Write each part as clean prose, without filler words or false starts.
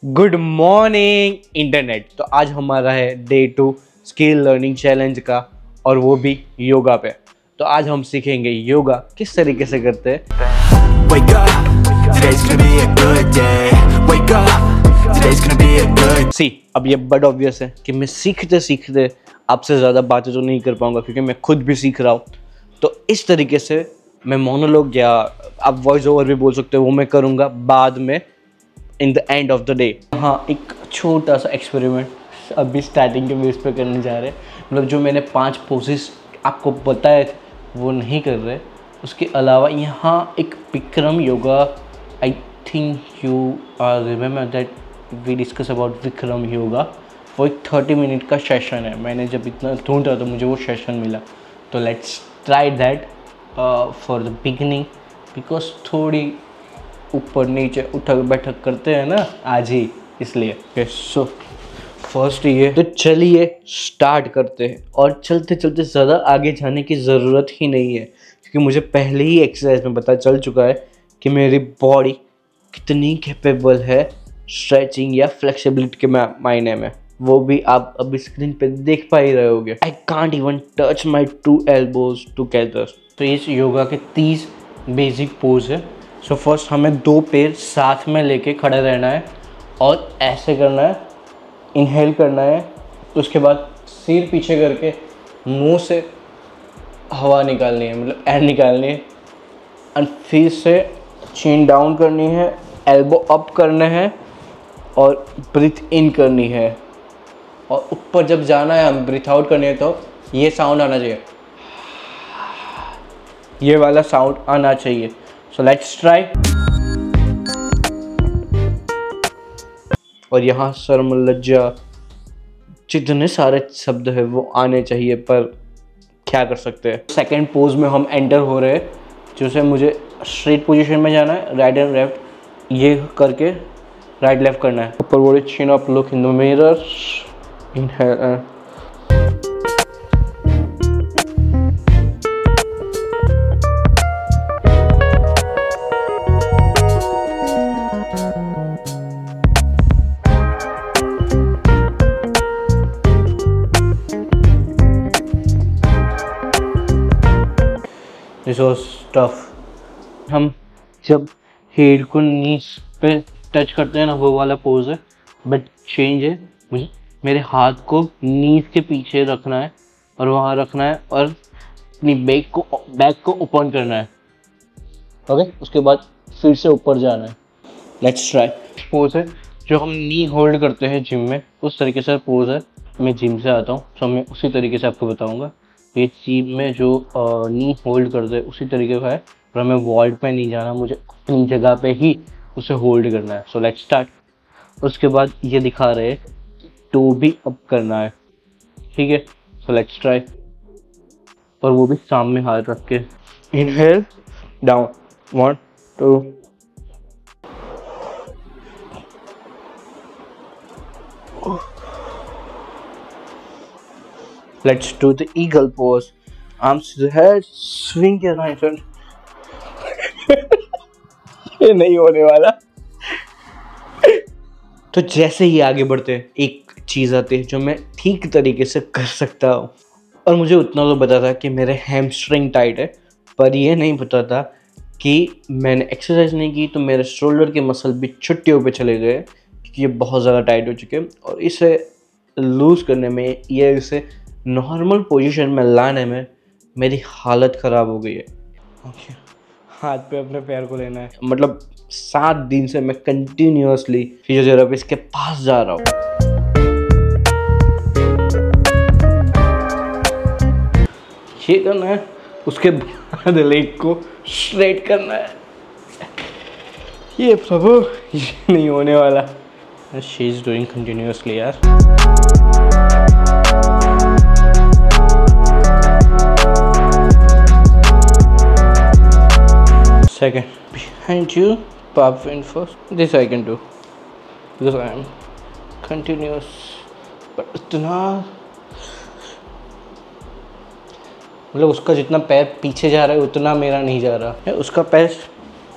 Good morning internet. तो आज हमारा है डे 2 स्किल लर्निंग चैलेंज का, और वो भी योगा पे। तो आज हम सीखेंगे योगा किस तरीके से करते हैं। अब ये बड़ा ऑब्वियस है कि मैं सीखते सीखते आपसे ज़्यादा बातें तो नहीं कर पाऊंगा, क्योंकि मैं खुद भी सीख रहा हूँ। तो इस तरीके से मैं मोनोलॉग या आप वॉइस ओवर भी बोल सकते हो, वो मैं करूँगा बाद में in the end of the day. हाँ, एक छोटा सा एक्सपेरिमेंट अभी स्टार्टिंग के बेस पे करने जा रहे हैं। मतलब जो मैंने 5 पोजेस आपको बताए थे वो नहीं कर रहे। उसके अलावा यहाँ एक Vikram yoga, I think you are remember that we discuss about Vikram yoga. वो एक 30 मिनट का सेशन है। मैंने जब इतना ढूंढ रहा था मुझे वो सेशन मिला। तो let's try that for the beginning, because थोड़ी ऊपर नीचे उठक बैठक करते हैं ना आज ही, इसलिए। सो फर्स्ट ये तो चलिए स्टार्ट करते हैं। और चलते चलते ज़्यादा आगे जाने की ज़रूरत ही नहीं है, क्योंकि मुझे पहले ही एक्सरसाइज में पता चल चुका है कि मेरी बॉडी कितनी कैपेबल है स्ट्रेचिंग या फ्लेक्सिबिलिटी के मायने में। वो भी आप अभी स्क्रीन पे देख पा ही रहे होगे। I can't even touch my 2 elbows together. तो इस योगा के 30 बेसिक पोज है। सो फर्स्ट हमें 2 पैर साथ में लेके खड़े रहना है और ऐसे करना है, इनहेल करना है। उसके बाद सिर पीछे करके मुंह से हवा निकालनी है, मतलब एयर निकालनी है। और फिर से चिन डाउन करनी है, एल्बो अप करना है और ब्रीथ इन करनी है। और ऊपर जब जाना है, हम ब्रीथ आउट करनी है, तो ये साउंड आना चाहिए, ये वाला साउंड आना चाहिए। So let's try। और यहाँ शर्म लज्जा जितने सारे शब्द है वो आने चाहिए, पर क्या कर सकते हैं। सेकेंड पोज में हम एंटर हो रहे हैं, जिससे मुझे स्ट्रेट पोजीशन में जाना है, राइट एंड लेफ्ट ये करके राइट लेफ्ट करना है। ऊपर बोले चिन up, look in the mirror, inhale. This was tough. हम जब हेड को नीज पे टच करते हैं ना, वो वाला पोज है। बट चेंज है, मुझे मेरे हाथ को नीज के पीछे रखना है और वहाँ रखना है, और अपनी बैक को ओपन करना है। ओके, उसके बाद फिर से ऊपर जाना है। Let's try. पोज है जो हम नी होल्ड करते हैं जिम में, उस तरीके से पोज है। मैं जिम से आता हूँ, तो मैं उसी तरीके से आपको बताऊँगा। ये जिम में जो नी होल्ड करते हैं उसी तरीके का है, पर हमें वॉल पे नहीं जाना, मुझे अपनी जगह पे ही उसे होल्ड करना है। So let's start. उसके बाद ये दिखा रहे हैं टो भी अप करना है, ठीक है। So let's try. और वो भी सामने हाथ रख के, inhale down, 1 2। Let's do the eagle pose. Arms to the head, swing your right hand. ये नहीं होने वाला। तो जैसे ही आगे बढ़ते हैं, एक चीज़ आती है जो मैं ठीक तरीके से कर सकता हूँ। और मुझे उतना तो पता था कि मेरे हैमस्ट्रिंग टाइट है, पर ये नहीं पता था कि मैंने एक्सरसाइज नहीं की तो मेरे शोल्डर के मसल भी छुट्टियों पे चले गए, क्योंकि ये बहुत ज़्यादा टाइट हो चुके हैं। और इसे लूज़ करने में, ये इसे नॉर्मल पोजीशन में लाने में मेरी हालत ख़राब हो गई है। ओके, हाथ पे अपने पैर को लेना है। मतलब 7 दिन से मैं कंटिन्यूअसली फिजियोथेरेपिस्ट के पास जा रहा हूँ। ये करना है, उसके बाद लेग को स्ट्रेट करना है। ये प्रभु, ये नहीं होने वाला। शी इज डूइंग कंटिन्यूअसली यार। Second, behind you, pop in first. This I can do because I am continuous. But इतना, मतलब उसका जितना पैर पीछे जा रहा है उतना मेरा नहीं जा रहा है। उसका पैर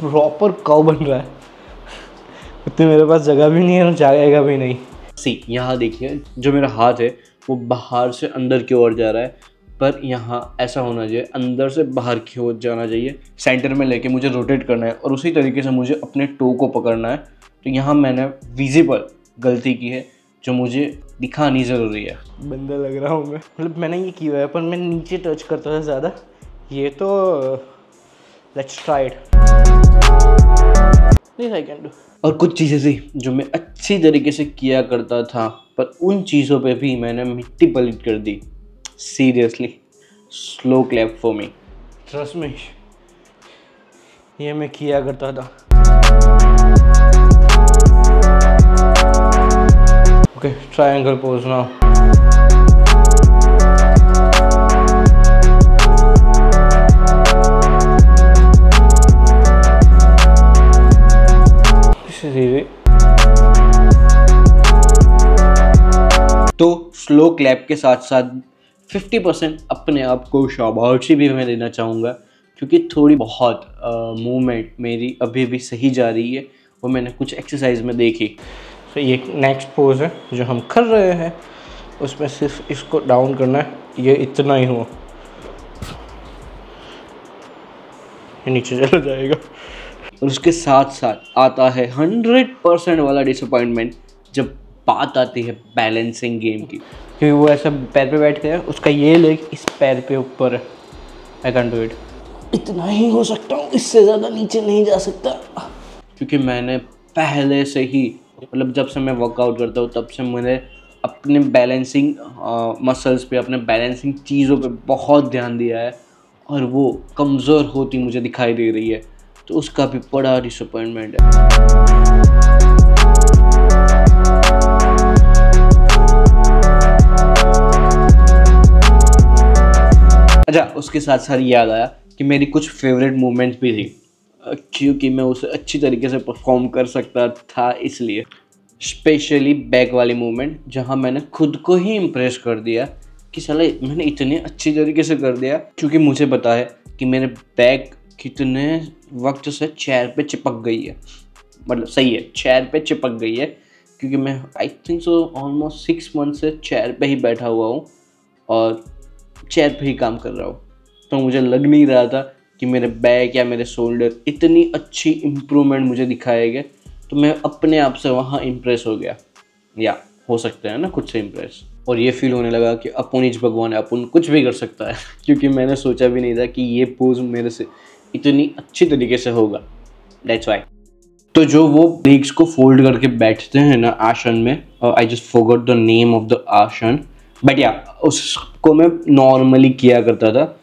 प्रॉपर कर्व बन रहा है, उतनी मेरे पास जगह भी नहीं है और जाएगा भी नहीं। सी यहाँ देखिए, जो मेरा हाथ है वो बाहर से अंदर की ओर जा रहा है, पर यहाँ ऐसा होना चाहिए, अंदर से बाहर की ओर जाना चाहिए। सेंटर में लेके मुझे रोटेट करना है और उसी तरीके से मुझे अपने टो को पकड़ना है। तो यहाँ मैंने विजिबल गलती की है जो मुझे दिखानी ज़रूरी है। बंदा लग रहा हूँ मैं, मतलब मैंने ये किया है पर मैं नीचे टच करता था ज़्यादा। ये तो let's try it, this I can do. और कुछ चीज़ें थी जो मैं अच्छी तरीके से किया करता था, पर उन चीज़ों पे भी मैंने मिट्टी पलीत कर दी। Seriously, slow clap for me, trust me, ये मैं किया करता था। Okay, triangle pose now. तो स्लो क्लैप के साथ साथ 50% अपने आप को शाबाशी भी मैं देना चाहूँगा, क्योंकि थोड़ी बहुत मूवमेंट मेरी अभी भी सही जा रही है, वो मैंने कुछ एक्सरसाइज में देखी। तो ये नेक्स्ट पोज है जो हम कर रहे हैं, उसमें सिर्फ इसको डाउन करना है, ये इतना ही हुआ, ये नीचे चला जाएगा। और उसके साथ साथ आता है 100% वाला डिसअपॉइंटमेंट जब बात आती है बैलेंसिंग गेम की, क्योंकि वो ऐसा पैर पे बैठ गया, उसका ये लेग इस पैर पे ऊपर है। आई कैन डू इट, इतना ही हो सकता हूँ, इससे ज़्यादा नीचे नहीं जा सकता, क्योंकि मैंने पहले से ही, मतलब जब से मैं वर्कआउट करता हूँ तब से मैंने अपने बैलेंसिंग मसल्स पे, अपने बैलेंसिंग चीज़ों पे बहुत ध्यान दिया है, और वो कमज़ोर होती मुझे दिखाई दे रही है। तो उसका भी बड़ा डिसअपॉइंटमेंट है। अच्छा, उसके साथ साथ याद आया कि मेरी कुछ फेवरेट मूवमेंट्स भी थी, क्योंकि मैं उसे अच्छी तरीके से परफॉर्म कर सकता था, इसलिए स्पेशली बैक वाली मूवमेंट, जहां मैंने खुद को ही इम्प्रेस कर दिया कि साला मैंने इतने अच्छी तरीके से कर दिया, क्योंकि मुझे पता है कि मेरे बैक कितने वक्त से चेयर पे चिपक गई है, मतलब सही है, चेयर पे चिपक गई है, क्योंकि मैं I think so almost 6 month से चेयर पे ही बैठा हुआ हूँ और चेयर पे ही काम कर रहा हूँ। तो मुझे लग नहीं रहा था कि मेरे बैक या मेरे शोल्डर इतनी अच्छी इम्प्रूवमेंट मुझे दिखाएंगे, तो मैं अपने आप से वहाँ इम्प्रेस हो गया, या हो सकता है ना खुद से इम्प्रेस। और ये फील होने लगा कि अपन ही भगवान है, अपन कुछ भी कर सकता है, क्योंकि मैंने सोचा भी नहीं था कि ये पोज मेरे से इतनी अच्छी तरीके से होगा। That's why. तो जो वो लेग्स को फोल्ड करके बैठते हैं ना आसन में, I just forgot the name of the आसन, बट या उसको मैं नॉर्मली किया करता था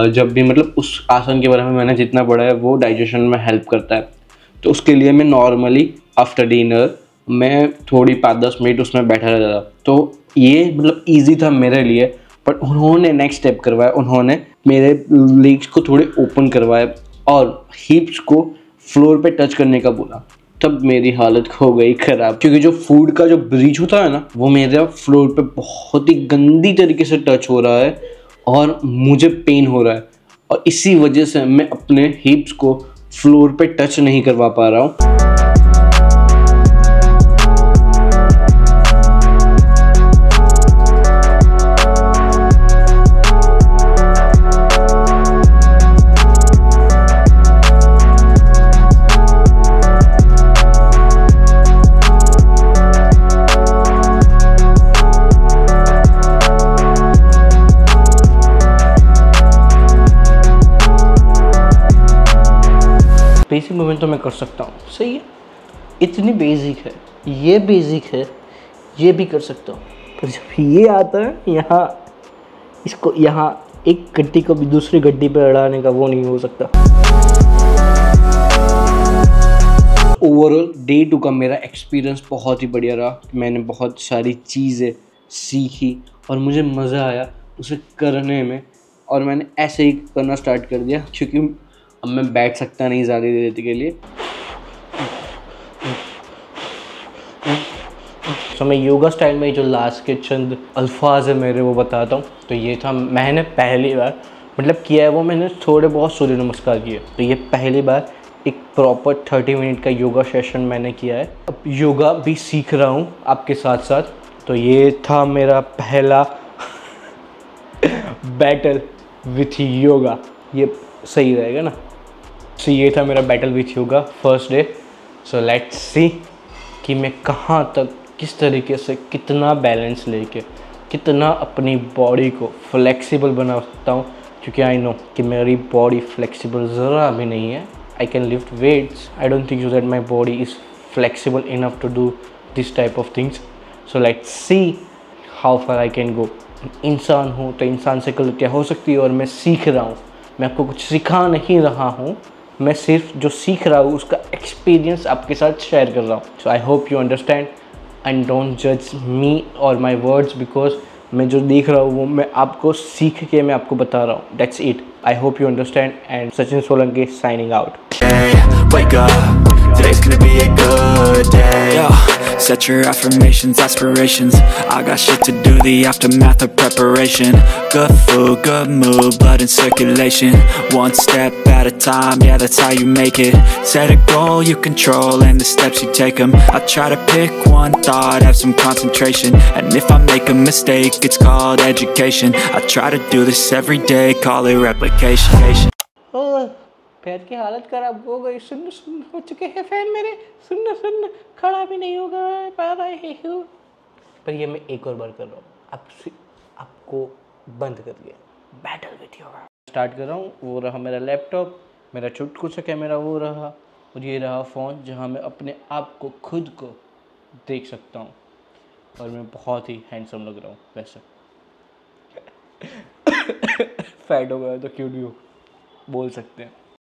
जब भी, मतलब उस आसन के बारे में मैंने जितना पढ़ा है वो डाइजेशन में हेल्प करता है। तो उसके लिए मैं नॉर्मली आफ्टर डिनर मैं थोड़ी 5-10 मिनट उसमें बैठा रहता था। तो ये मतलब ईजी था मेरे लिए, पर उन्होंने नेक्स्ट स्टेप करवाया, उन्होंने मेरे लेग्स को थोड़े ओपन करवाए और हिप्स को फ्लोर पे टच करने का बोला। तब मेरी हालत हो गई ख़राब, क्योंकि जो फूड का जो ब्रिज होता है ना, वो मेरे फ्लोर पे बहुत ही गंदी तरीके से टच हो रहा है और मुझे पेन हो रहा है, और इसी वजह से मैं अपने हिप्स को फ्लोर पे टच नहीं करवा पा रहा हूँ। बेसिक मूवमेंट तो मैं कर सकता हूँ, सही है, इतनी बेसिक है, ये बेसिक है, ये भी कर सकता हूँ, पर जब ये आता है यहाँ, इसको यहाँ एक गड्डी को भी दूसरी गड्डी पे अड़ाने का, वो नहीं हो सकता। ओवरऑल डे 2 का मेरा एक्सपीरियंस बहुत ही बढ़िया रहा। मैंने बहुत सारी चीज़ें सीखी और मुझे मज़ा आया उसे करने में, और मैंने ऐसे ही करना स्टार्ट कर दिया, क्योंकि अब मैं बैठ सकता नहीं ज़्यादा देर के लिए। तो मैं योगा स्टाइल में जो लास्ट के चंद अल्फाज है मेरे, वो बताता हूँ। तो ये था, मैंने पहली बार मतलब किया है वो, मैंने थोड़े बहुत सूर्य नमस्कार किए। तो ये पहली बार एक प्रॉपर 30 मिनट का योगा सेशन मैंने किया है। अब योगा भी सीख रहा हूँ आपके साथ साथ। तो ये था मेरा पहला बैटल विथ योगा, ये सही रहेगा ना। सो ये था मेरा battle with yoga first day. So let's सी कि मैं कहाँ तक, किस तरीके से, कितना बैलेंस लेके, कितना अपनी बॉडी को फ्लेक्सिबल बना सकता हूँ। क्योंकि आई नो कि मेरी बॉडी फ्लेक्सिबल ज़रा भी नहीं है। I can lift weights, I don't think so that my body is flexible enough to do this type of things. So let's see how far I can go. इंसान हूँ तो इंसान से गलतियाँ हो सकती है और मैं सीख रहा हूँ। मैं आपको कुछ सिखा नहीं रहा हूँ, मैं सिर्फ जो सीख रहा हूँ उसका एक्सपीरियंस आपके साथ शेयर कर रहा हूँ। So I hope you understand and don't जज मी और माई वर्ड्स, बिकॉज मैं जो देख रहा हूँ वो मैं आपको सीख के मैं आपको बता रहा हूँ। That's it. I hope you understand and Sachin Solanki signing out. Wake up, today's gonna be a good day. Yo, set your affirmations, aspirations. I got shit to do, the aftermath of preparation. Good food, good mood, blood in circulation. One step at a time, yeah, that's how you make it. Set a goal you control and the steps you take them. I try to pick one thought, have some concentration. And if I make a mistake, it's called education. I try to do this every day, call it replication. पैर की हालत खराब हो गई। सुन हो चुके हैं fan मेरे। सुन खड़ा भी नहीं होगा पा रहे हो। पर ये मैं एक और बार कर रहा हूँ, आपको बंद कर दिया। बैटल विथ योगा स्टार्ट कर रहा हूँ। वो रहा मेरा लैपटॉप, मेरा चुटकू सा कैमरा वो रहा, और ये रहा फ़ोन जहाँ मैं अपने आप को, खुद को देख सकता हूँ। और मैं बहुत ही हैंडसम लग रहा हूँ वैसे। फैट हो गया तो क्यों नहीं हो, बोल सकते हैं।